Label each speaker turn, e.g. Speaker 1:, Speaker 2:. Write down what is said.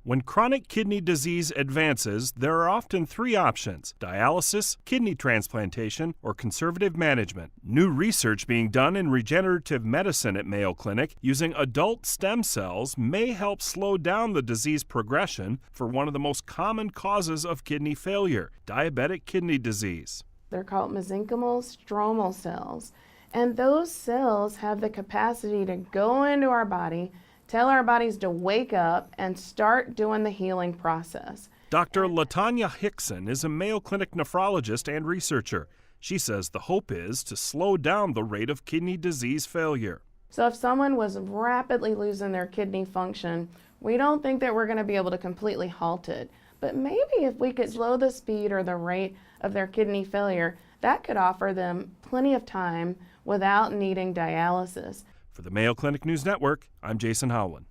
Speaker 1: When chronic kidney disease advances, there are often three options: dialysis, kidney transplantation, or conservative management. New research being done in regenerative medicine at Mayo Clinic using adult stem cells may help slow down the disease progression for one of the most common causes of kidney failure, diabetic kidney disease.
Speaker 2: They're called mesenchymal stromal cells, and those cells have the capacity to go into our body, tell our bodies to wake up and start doing the healing process.
Speaker 1: Dr. LaTonya Hickson is a Mayo Clinic nephrologist and researcher. She says the hope is to slow down the rate of kidney disease failure.
Speaker 2: So if someone was rapidly losing their kidney function, we don't think that we're going to be able to completely halt it. But maybe if we could slow the speed or the rate of their kidney failure, that could offer them plenty of time without needing dialysis.
Speaker 1: For the Mayo Clinic News Network, I'm Jason Howland.